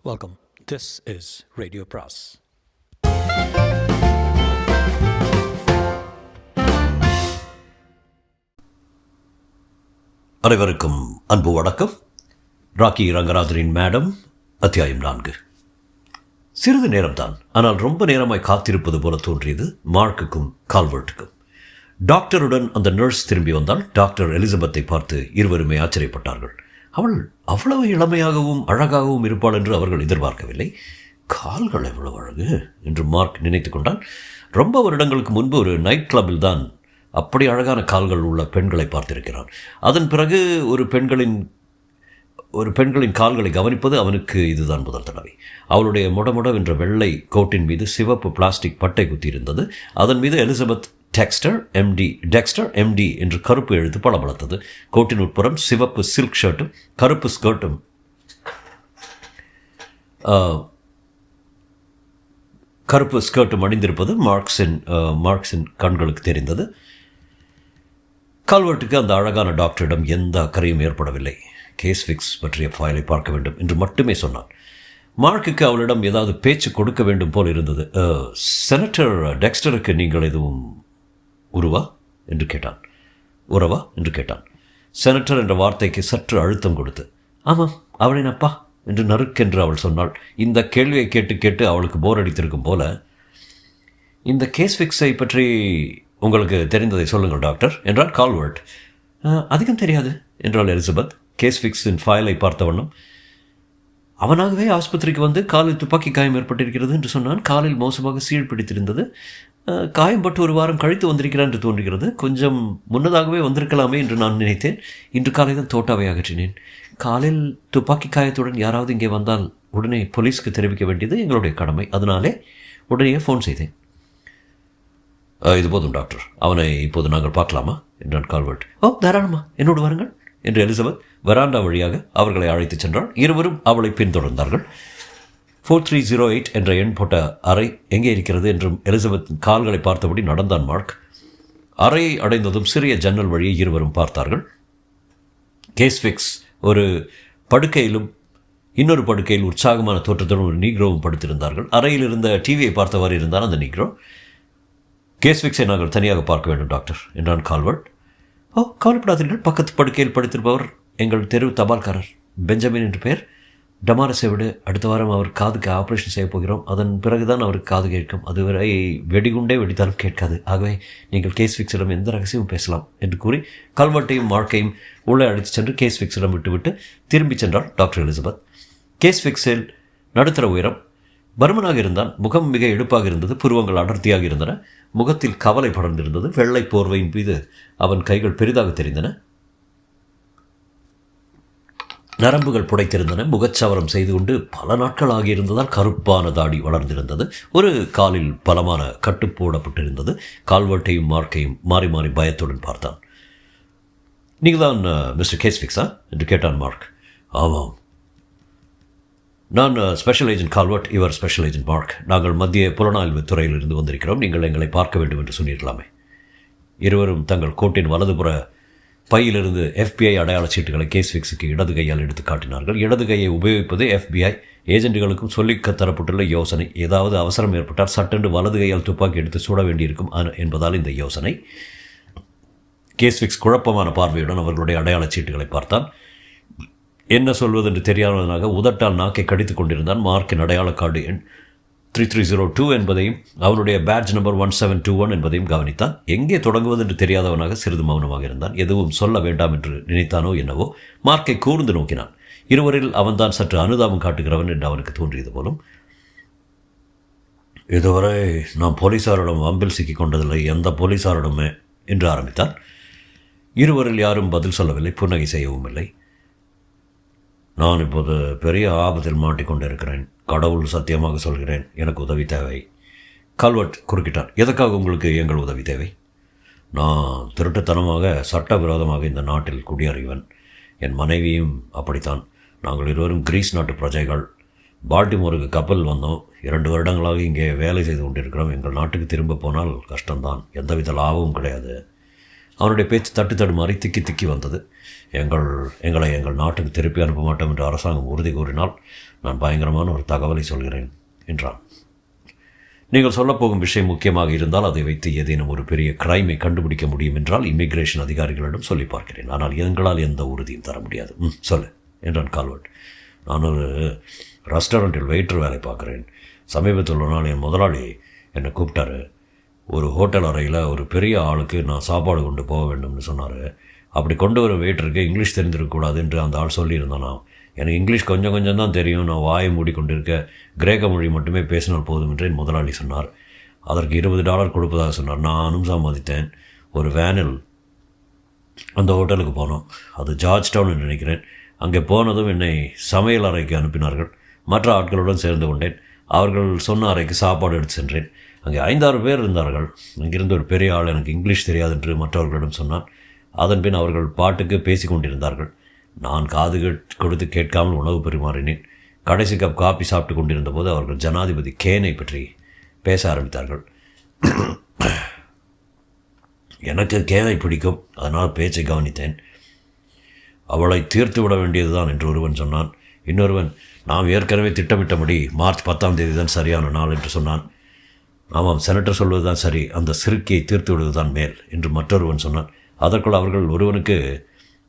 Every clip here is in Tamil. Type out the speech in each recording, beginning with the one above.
Welcome. This is Radio Pras. அனைவருக்கும் அன்பு வணக்கம். ராக்கி ரங்கராஜனின் மேடம், அத்தியாயம் 4. சிறிது நேரம்தான், ஆனால் ரொம்ப நேரமாய் காத்திருப்பது போல தோன்றியது மார்க்குக்கும் கால்வர்ட்டுக்கும். டாக்டருடன் அந்த நர்ஸ் திரும்பி வந்தால் டாக்டர் எலிசபெத்தை பார்த்து இருவருமே ஆச்சரியப்பட்டார்கள். அவள் அவ்வளவு இளமையாகவும் அழகாகவும் இருப்பாள் என்று அவர்கள் எதிர்பார்க்கவில்லை. கால்கள் எவ்வளவு அழகு என்று மார்க் நினைத்து கொண்டான். ரொம்ப வருடங்களுக்கு முன்பு ஒரு நைட் கிளப்பில் தான் அப்படி அழகான கால்கள் உள்ள பெண்களை பார்த்திருக்கிறான். அதன் பிறகு ஒரு பெண்களின் கால்களை கவனிப்பது அவனுக்கு இதுதான் முதல் தடவை. அவளுடைய முடமுடவென்ற வெள்ளை கோட்டின் மீது சிவப்பு பிளாஸ்டிக் பட்டை குத்தியிருந்தது. அதன் மீது எலிசபெத் டெக்ஸ்டர் எம்டி என்று கருப்பு எழுத்து பளபளத்தது. கோட்டின் உட்புறம் சிவப்பு சில்க் ஷர்ட்டும் கருப்பு ஸ்கர்ட்டும் அணிந்திருப்பது மார்க்ஸின் கண்களுக்கு தெரிந்தது. கால்வர்ட்டுக்கு அந்த அழகான டாக்டரிடம் எந்த அக்கறையும் ஏற்படவில்லை. கேஸ் ஃபிக்ஸ் பற்றிய ஃபைலை பார்க்க வேண்டும் என்று மட்டுமே சொன்னான். மார்க்குக்கு அவளிடம் ஏதாவது பேச்சு கொடுக்க வேண்டும் போல் இருந்தது. செனட்டர் டெக்ஸ்டருக்கு நீங்கள் எதுவும் உறவா என்று கேட்டான். செனட்டர் என்ற வார்த்தைக்கு சற்று அழுத்தம் கொடுத்து, ஆமாம், அவளின் அப்பா என்று நறுக்கென்று அவள் சொன்னாள். இந்த கேள்வியை கேட்டு கேட்டு அவளுக்கு போர் அடித்திருக்கும் போல. இந்த கேஸ் ஃபிக்ஸை பற்றி உங்களுக்கு தெரிந்ததை சொல்லுங்கள் டாக்டர் என்றால் கால்வர்ட். அதிகம் தெரியாது என்றாள் எலிசபெத் கேஸ் ஃபிக்ஸின் ஃபைலை பார்த்த வண்ணம். அவனாகவே ஆஸ்பத்திரிக்கு வந்து காலில் துப்பாக்கி காயம் ஏற்பட்டிருக்கிறது என்று சொன்னான். காலில் மோசமாக சீழ் பிடித்திருந்தது. காயம் பட்டு ஒரு வாரம் கழித்து வந்திருக்கிறான் என்று தோன்றுகிறது. கொஞ்சம் முன்னதாகவே வந்திருக்கலாமே என்று நான் நினைத்தேன். இன்று காலை தான் தோட்டாவை அகற்றினேன். காலில் துப்பாக்கி காயத்துடன் யாராவது இங்கே வந்தால் உடனே போலீஸ்க்கு தெரிவிக்க வேண்டியது எங்களுடைய கடமை. அதனாலே உடனே ஃபோன் செய்தேன். இது போதும் டாக்டர், அவனை இப்போது நாங்கள் பார்க்கலாமா என்றான் கால்வர்ட். தாராளமா, என்னோடு வாருங்கள் என்று எலிசபெத் வராண்டா வழியாக அவர்களை அழைத்துச் சென்றாள். இருவரும் அவளை பின்தொடர்ந்தார்கள். 4308 என்ற எண் போட்ட அறை எங்கே இருக்கிறது என்றும் எலிசபெத் கால்களை பார்த்தபடி நடந்தான் மார்க். அறையை அடைந்ததும் சிறிய ஜன்னல் வழியை இருவரும் பார்த்தார்கள். கேஸ் ஃபிக்ஸ் ஒரு படுக்கையிலும் இன்னொரு படுக்கையில் உற்சாகமான தோற்றத்துடன் ஒரு நீக்ரோவும் படுத்திருந்தார்கள். அறையில் இருந்த டிவியை பார்த்தவாறு இருந்தான் அந்த நீக்ரோ. கேஸ் ஃபிக்ஸை நாங்கள் தனியாக பார்க்க வேண்டும் டாக்டர் என்றான் கால்வர்ட். கவலைப்படாதீர்கள், பக்கத்து படுக்கையில் படுத்திருப்பவர் எங்கள் தெரு தபால்காரர் பெஞ்சமின் என்று பெயர். டமாரஸை விட அடுத்த வாரம் அவர் காதுக்கு ஆப்ரேஷன் செய்ய போகிறோம். அதன் பிறகுதான் அவருக்கு காது கேட்கும். அதுவரை வெடிகுண்டே வெடித்தாலும் கேட்காது. ஆகவே நீங்கள் கேஸ் ஃபிக்ஸிடம் எந்த ரகசியமும் பேசலாம் என்று கூறி கல்வர்ட்டையும் மார்க்கையும் உள்ளே அழைத்து சென்று கேஸ் ஃபிக்ஸிடம் விட்டுவிட்டு திரும்பி சென்றார் டாக்டர் எலிசபெத். கேஸ் ஃபிக்ஸில் நடுத்தர உயரம், பருமனாக இருந்தான். முகம் மிக எடுப்பாக இருந்தது. புருவங்கள் அடர்த்தியாக இருந்தன. முகத்தில் கவலை படர்ந்திருந்தது. வெள்ளை போர்வையின் மீது அவன் கைகள் பெரிதாக தெரிந்தன. நரம்புகள் புடைத்திருந்தன. முகச்சவரம் செய்து கொண்டு பல நாட்கள் ஆகியிருந்ததால் கருப்பான தாடி வளர்ந்திருந்தது. ஒரு காலில் பலமான கட்டு போடப்பட்டிருந்தது. கால்வர்ட்டையும் மார்க்கையும் மாறி மாறி பயத்துடன் பார்த்தான். நீங்கள் தான் மிஸ்டர் கேஸ் ஃபிக்ஸா என்று கேட்டான் மார்க். ஆமாம், நான் ஸ்பெஷல் ஏஜென்ட் கால்வர்ட், இவர் ஸ்பெஷல் ஏஜென்ட் மார்க். நாங்கள் மத்திய புலனாய்வு துறையில் இருந்து வந்திருக்கிறோம். நீங்கள் எங்களை பார்க்க வேண்டும் என்று சொன்னீர்களாமே. இருவரும் தங்கள் கோட்டின் வலதுபுற பையிலிருந்து FBI அடையாள சீட்டுகளை கேஸ் ஃபிக்ஸுக்கு இடது கையால் எடுத்து காட்டினார்கள். இடது கையை உபயோகிப்பது FBI ஏஜென்ட்டுகளுக்கும் சொல்லிக்க தரப்பட்டுள்ள யோசனை. ஏதாவது அவசரம் ஏற்பட்டால் சட்டென்று வலது கையால் துப்பாக்கி எடுத்து சுட வேண்டியிருக்கும் என்பதால் இந்த யோசனை. கேஸ் ஃபிக்ஸ் குழப்பமான பார்வையுடன் அவர்களுடைய அடையாள சீட்டுகளை பார்த்தான். என்ன சொல்வதென்று தெரியாதவனாக உதட்டால் நாக்கை கடித்து கொண்டிருந்தான். மார்க்கின் அடையாள கார்டு எண் 3302 என்பதையும் அவனுடைய பேட்ஜ் நம்பர் 1721 என்பதையும் கவனித்தான். எங்கே தொடங்குவது என்று தெரியாதவனாக சிறிது மௌனமாக இருந்தான். எதுவும் சொல்ல வேண்டாம் என்று நினைத்தானோ என்னவோ. மார்க்கை கூர்ந்து நோக்கினான். இருவரில் அவன்தான் சற்று அனுதாபம் காட்டுகிறவன் என்று அவனுக்கு தோன்றியது போலும். இதுவரை நாம் போலீசாரிடம் வம்பில் சிக்கிக் கொண்டதில்லை, எந்த போலீசாரிடமே என்று ஆரம்பித்தான். இருவரில் யாரும் பதில் சொல்லவில்லை, புன்னகை செய்யவும் இல்லை. நான் இப்போது பெரிய ஆபத்தில் மாட்டிக்கொண்டிருக்கிறேன். கடவுள் சத்தியமாக சொல்கிறேன், எனக்கு உதவி தேவை. கால்வர்ட் குறுக்கிட்டார். எதற்காக உங்களுக்கு எங்கள் உதவி தேவை? நான் திருட்டுத்தனமாக சட்டவிரோதமாக இந்த நாட்டில் குடியேறியவன். என் மனைவியும் அப்படித்தான். நாங்கள் இருவரும் கிரீஸ் நாட்டு பிரஜைகள். பால்டிமோருக்கு கப்பல் வந்தோம். 2 வருடங்களாக இங்கே வேலை செய்து கொண்டிருக்கிறோம். எங்கள் நாட்டுக்கு திரும்ப போனால் கஷ்டம்தான், எந்தவித லாபமும் கிடையாது. அவனுடைய பேச்சு தட்டு தடுமாறி திக்கி வந்தது. எங்களை எங்கள் நாட்டுக்கு திருப்பி அனுப்ப மாட்டோம் என்று அரசாங்கம் உறுதி கூறினால் நான் பயங்கரமான ஒரு தகவலை சொல்கிறேன் என்றான். நீங்கள் சொல்லப்போகும் விஷயம் முக்கியமாக இருந்தால் அதை வைத்து ஏதேனும் ஒரு பெரிய கிரைமை கண்டுபிடிக்க முடியும் என்றால் இமிக்ரேஷன் அதிகாரிகளிடம் சொல்லி பார்க்கிறேன். ஆனால் எங்களால் எந்த உறுதியும் தர முடியாது. சொல்லு என்றான் கால்வர்ட். நான் ஒரு ரெஸ்டாரண்ட்டில் வெயிட்டர் வேலை பார்க்குறேன். சமீபத்தில் ஒரு நாள் என் முதலாளி என்னை கூப்பிட்டாரு. ஒரு ஹோட்டல் அறையில் ஒரு பெரிய ஆளுக்கு நான் சாப்பாடு கொண்டு போக வேண்டும்னு சொன்னார். அப்படி கொண்டு வர வெயிட்டருக்கு இங்கிலீஷ் தெரிந்திருக்கக்கூடாது என்று அந்த ஆள் சொல்லியிருந்தானா. எனக்கு இங்கிலீஷ் கொஞ்சம் கொஞ்சம் தான் தெரியும். நான் வாயை மூடிக்கொண்டிருக்க கிரேக்க மொழி மட்டுமே பேசினால் போதும் என்று என் முதலாளி சொன்னார். அதற்கு $20 கொடுப்பதாக சொன்னார். நானும் சம்மதித்தேன். ஒரு வேனில் அந்த ஹோட்டலுக்கு போனோம். அது ஜார்ஜ் டவுன் என்று நினைக்கிறேன். அங்கே போனதும் என்னை சமையல் அறைக்கு அனுப்பினார்கள். மற்ற ஆட்களுடன் சேர்ந்து கொண்டேன். அவர்கள் சொன்ன அறைக்கு சாப்பாடு எடுத்து சென்றேன். அங்கே 5-6 பேர் இருந்தார்கள். அங்கிருந்து ஒரு பெரிய ஆள் எனக்கு இங்கிலீஷ் தெரியாது என்று மற்றவர்களிடம் சொன்னான். அதன் பின் அவர்கள் பாட்டுக்கு பேசி கொண்டிருந்தார்கள். நான் காது கொடுத்து கேட்காமல் உணவு பரிமாறினேன். கடைசி கப் காப்பி சாப்பிட்டு கொண்டிருந்த போது அவர்கள் ஜனாதிபதி கேனை பற்றி பேச ஆரம்பித்தார்கள். எனக்கு கேனை பிடிக்கும், அதனால் பேச்சை கவனித்தேன். அவளை தீர்த்து விட வேண்டியதுதான் என்று ஒருவன் சொன்னான். இன்னொருவன், நாம் ஏற்கனவே திட்டமிட்டபடி மார்ச் 10ஆம் தேதி தான் சரியான நாள் என்று சொன்னான். ஆமாம், செனட்டர் சொல்வது தான் சரி, அந்த சிறுக்கியை தீர்த்து விடுவதுதான் மேல் என்று மற்றொருவன் சொன்னான். அதற்குள் அவர்கள் ஒருவனுக்கு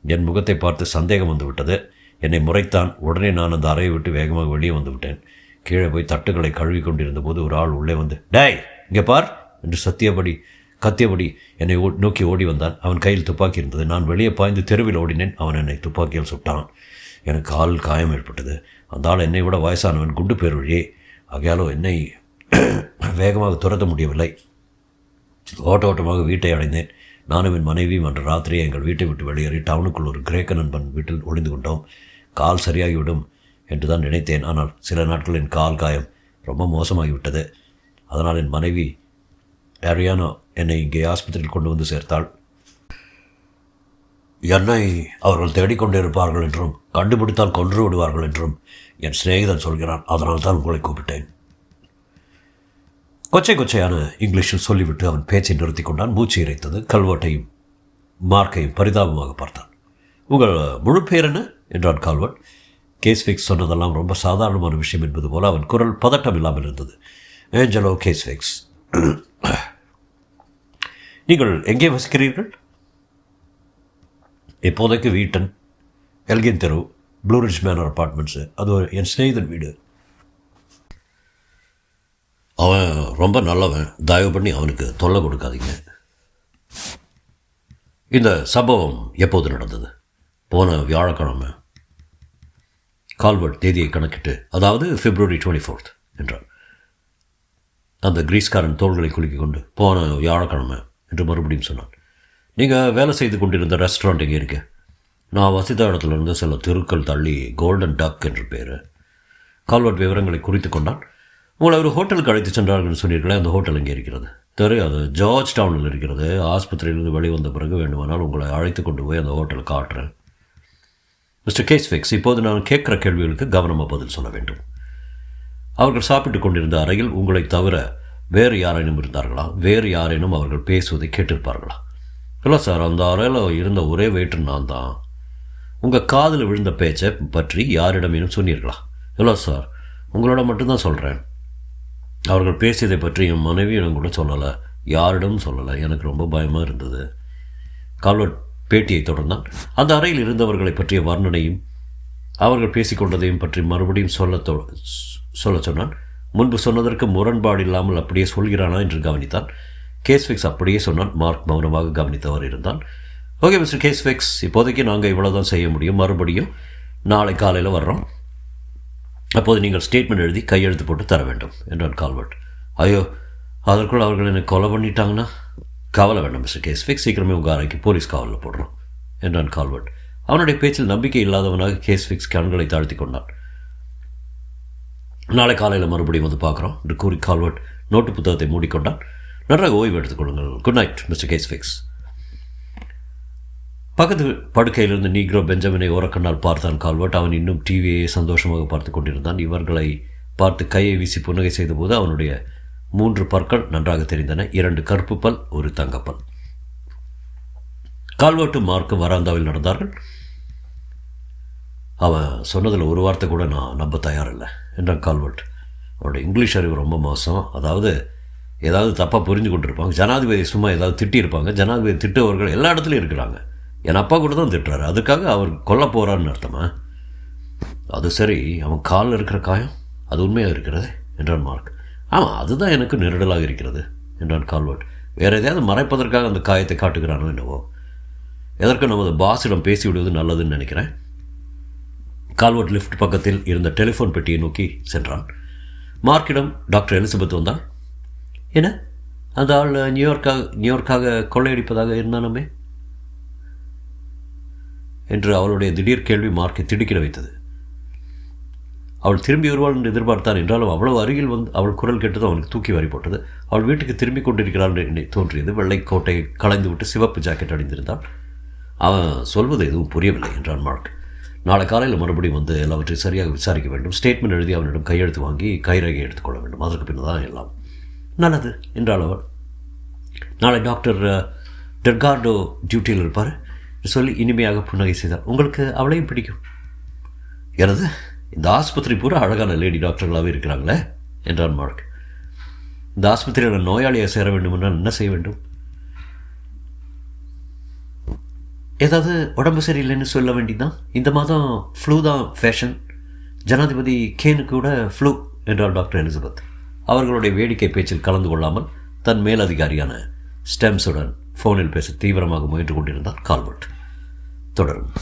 என் முகத்தை பார்த்து சந்தேகம் வந்துவிட்டது. என்னை முறைத்தான். உடனே நான் அந்த அறையை விட்டு வேகமாக வெளியே வந்து விட்டேன். கீழே போய் தட்டுகளை கழுவி கொண்டிருந்த போது ஒரு ஆள் உள்ளே வந்து, டேய் இங்கே பார் என்று கத்தியபடி என்னை நோக்கி ஓடி வந்தான். அவன் கையில் துப்பாக்கி இருந்தது. நான் வெளியே பாய்ந்து தெருவில் ஓடினேன். அவன் என்னை துப்பாக்கியால் சுட்டான். எனக்கு கால் காயம் ஏற்பட்டது. அந்த ஆள் என்னை விட வயசானவன், குண்டு பேருழியே. ஆகையாலோ என்னை வேகமாக துரத்த முடியவில்லை. ஓட்டமாக வீட்டை அடைந்தேன். நானும் என் மனைவியும் அன்று ராத்திரியை எங்கள் வீட்டை விட்டு வெளியேறி டவுனுக்குள் ஒரு கிரேக்க நண்பன் வீட்டில் ஒளிந்து கொண்டோம். கால் சரியாகிவிடும் என்று தான் நினைத்தேன். ஆனால் சில நாட்கள் என் கால் காயம் ரொம்ப மோசமாகிவிட்டது. அதனால் என் மனைவி அரியானா என்னை இங்கே ஆஸ்பத்திரியில் கொண்டு வந்து சேர்த்தாள். என்னை அவர்கள் தேடிக்கொண்டே இருப்பார்கள் என்றும் கண்டுபிடித்தால் கொன்று விடுவார்கள் என்றும் என் சிநேகிதன் சொல்கிறான். அதனால் தான் உங்களை கூப்பிட்டேன். கொச்சையான இங்கிலீஷில் சொல்லிவிட்டு அவன் பேச்சை நிறுத்தி கொண்டான். மூச்சு இறைத்தது. கால்வர்ட்டையும் மார்க்கையும் பரிதாபமாக பார்த்தான். உங்கள் முழு பேர் என்ன என்றான் கால்வர்ட். கேஸ்விக்ஸ் சொன்னதெல்லாம் ரொம்ப சாதாரணமான விஷயம் என்பது போல அவன் குரல் பதட்டம் இல்லாமல் இருந்தது. ஏஞ்சலோ கேஸ்விக்ஸ். நீங்கள் எங்கே வசிக்கிறீர்கள்? இப்போதைக்கு வீட்டன், எல்கின் தெரு, ப்ளூரிட்ஜ் மேனர் அப்பார்ட்மெண்ட்ஸு. அது என் சிநேகிதன் வீடு. அவன் ரொம்ப நல்லவன். தயவு பண்ணி அவனுக்கு தொல்லை கொடுக்காதீங்க. இந்த சம்பவம் எப்போது நடந்தது? போன வியாழக்கிழமை. கால்வர்ட் தேதியை கணக்கிட்டு, அதாவது February 24 என்றார். அந்த கிரீஸ்காரன் தோள்களை குலுக்கிக் கொண்டு, போன வியாழக்கிழமை என்று மறுபடியும் சொன்னான். நீங்கள் வேலை செய்து கொண்டிருந்த ரெஸ்டாரண்ட் எங்கே இருக்கு? நான் வசித்த இடத்துலேருந்து சில தெருக்கள் தள்ளி கோல்டன் டக் என்று பேர். கால்வர்ட் விவரங்களை குறித்து கொண்டான். உங்களை ஒரு ஹோட்டலுக்கு அழைத்து சென்றார்கள் சொன்னீர்களே, அந்த ஹோட்டல் எங்கே இருக்கிறது? அது ஜார்ஜ் டவுனில் இருக்கிறது. ஆஸ்பத்திரியிலிருந்து வெளிவந்த பிறகு வேண்டுமானால் உங்களை அழைத்து கொண்டு போய் அந்த ஹோட்டலை காட்டுறேன். மிஸ்டர் கேஸ்விக்ஸ், இப்போது நான் கேட்குற கேள்விகளுக்கு கவனமாக பதில் சொல்ல வேண்டும். அவர்கள் சாப்பிட்டு கொண்டிருந்த அறையில் உங்களை தவிர வேறு யாரேனும் இருந்தார்களா? வேறு யாரேனும் அவர்கள் பேசுவதை கேட்டிருப்பார்களா? இல்லை சார், அந்த அறையில் இருந்த ஒரே வெயிட்டர் நான் தான். உங்கள் காதில் விழுந்த பேச்சை பற்றி யாரிடமேனும் சொன்னீர்களா? இல்லை சார், உங்களோட மட்டும்தான் சொல்கிறேன். அவர்கள் பேசியதை பற்றி என் மனைவியிடம் கூட சொல்லலை, யாரிடம் சொல்லலை. எனக்கு ரொம்ப பயமாக இருந்தது. கால்வர்ட் பேட்டியை தொடர்ந்தான். அந்த அறையில் இருந்தவர்களை பற்றிய வர்ணனையும் அவர்கள் பேசிக்கொண்டதையும் பற்றி மறுபடியும் சொல்ல சொன்னான். முன்பு சொன்னதற்கு முரண்பாடு இல்லாமல் அப்படியே சொல்கிறானா என்று கவனித்தான். கேஸ்விக்ஸ் அப்படியே சொன்னான். மார்க் மௌனமாக கவனித்தவர் இருந்தான். ஓகே மிஸ்டர் கேஸ்விக்ஸ், இப்போதைக்கு நாங்கள் இவ்வளோ தான் செய்ய முடியும். மறுபடியும் நாளை காலையில் வர்றோம். அப்போது நீங்கள் ஸ்டேட்மெண்ட் எழுதி கையெழுத்து போட்டு தர வேண்டும் என்றான் கால்வர்ட். ஐயோ, அதற்குள் அவர்கள் என்னை கொலை பண்ணிட்டாங்கன்னா? கவலை வேண்டாம் மிஸ்டர் கேஸ்விக்ஸ், சீக்கிரமே உங்கள் அறைக்கு போலீஸ் காவலில் போடுறோம் என்றான் கால்வர்ட். அவனுடைய பேச்சில் நம்பிக்கை இல்லாதவனாக கேஸ்விக்ஸ் கண்களை தாழ்த்தி கொண்டான். நாளை காலையில் மறுபடியும் வந்து பார்க்குறோம் என்று கூறி கால்வர்ட் நோட்டு புத்தகத்தை மூடிக்கொண்டான். நன்றாக ஓய்வு எடுத்துக்கொள்ளுங்கள். Good night mister Keswicks. பக்கத்து படுக்கையிலிருந்து நீக்ரோ பெஞ்சமினை ஓரக்கண்ணால் பார்த்தான் கால்வர்ட். அவன் இன்னும் டிவியை சந்தோஷமாக பார்த்து கொண்டிருந்தான். இவர்களை பார்த்து கையை வீசி புன்னகை செய்தபோது அவனுடைய 3 பற்கள் நன்றாக தெரிந்தன. 2 கருப்பு பல், ஒரு தங்கப்பல். கால்வர்ட்டும் மார்க்கும் வராந்தாவில் நடந்தார்கள். அவன் சொன்னதில் ஒரு வார்த்தை கூட நான் நம்ப தயாரில்லை என்றான் கால்வர்ட். அவனோட இங்கிலீஷ் அறிவு ரொம்ப மோசம். அதாவது ஏதாவது தப்பாக புரிஞ்சு கொண்டிருப்பாங்க. ஜனாதிபதி சும்மா ஏதாவது திட்டியிருப்பாங்க. ஜனாதிபதி திட்டுவர்கள் எல்லா இடத்துலையும் இருக்கிறாங்க. என் அப்பா கூட தான் திட்டுறாரு. அதுக்காக அவர் கொல்ல போகிறான்னு அர்த்தமா? அது சரி, அவன் காலில் இருக்கிற காயம் அது உண்மையாக இருக்கிறது என்றான் மார்க். ஆமாம், அதுதான் எனக்கு நெருடலாக இருக்கிறது என்றான் கால்வர்ட். வேறு எதையாவது மறைப்பதற்காக அந்த காயத்தை காட்டுகிறானோ என்னவோ. எதற்கும் நமது பாஸிடம் பேசிவிடுவது நல்லதுன்னு நினைக்கிறேன். கால்வர்ட் லிஃப்ட் பக்கத்தில் இருந்த டெலிஃபோன் பெட்டியை நோக்கி சென்றான். மார்க்கிடம் டாக்டர் எலிசபெத் வந்தாள். என்ன, அந்த ஆள் நியூயார்க்காக கொள்ளையடிப்பதாக இருந்தானமே என்று அவளுடைய திடீர் கேள்வி மார்க்கை திடுக்கிட வைத்தது. அவள் திரும்பி வருவாள் என்று எதிர்பார்த்தான். என்றாலும் அவ்வளவு அருகில் வந்து அவள் குரல் கேட்டது அவனுக்கு தூக்கி வாரி போட்டது. அவள் வீட்டுக்கு திரும்பிக் கொண்டிருக்கிறாள் என்று தோன்றியது. வெள்ளை கோட்டையை களைந்துவிட்டு சிவப்பு ஜாக்கெட் அணிந்திருந்தான். அவன் சொல்வது எதுவும் புரியவில்லை என்றான் மார்க். நாளை காலையில் மறுபடியும் வந்து எல்லாவற்றையும் சரியாக விசாரிக்க வேண்டும். ஸ்டேட்மெண்ட் எழுதி அவனிடம் கையெழுத்து வாங்கி கைரேகை எடுத்துக்கொள்ள வேண்டும். அதற்கு பின்னர் தான் எல்லாம். நல்லது என்றாள் அவள். நாளை டாக்டர் டெர்கார்டோ டியூட்டியில் இருப்பார் சொல்லி இனிமையாக புன்னகை செய்தார். உங்களுக்கு அவளையும் பிடிக்கும். எனது இந்த ஆஸ்பத்திரி பூரா அழகான லேடி டாக்டர்களாகவே இருக்கிறாங்களே என்றான் மார்க். இந்த ஆஸ்பத்திரியில் நோயாளியாக சேர வேண்டும் என்றால் என்ன செய்ய வேண்டும்? ஏதாவது உடம்பு சரியில்லைன்னு சொல்ல வேண்டியதான். இந்த மாதம் ஃப்ளூ தான் ஃபேஷன். ஜனாதிபதி கேனுக்கு கூட ஃப்ளூ என்றாள் டாக்டர் எலிசபெத். அவர்களுடைய வேடிக்கை பேச்சில் கலந்து கொள்ளாமல் தன் மேலதிகாரியான ஸ்டெம்ஸுடன் ஃபோனில் பேச தீவிரமாக முயன்று கொண்டிருந்தார் கால்வர்ட். தொடரும்.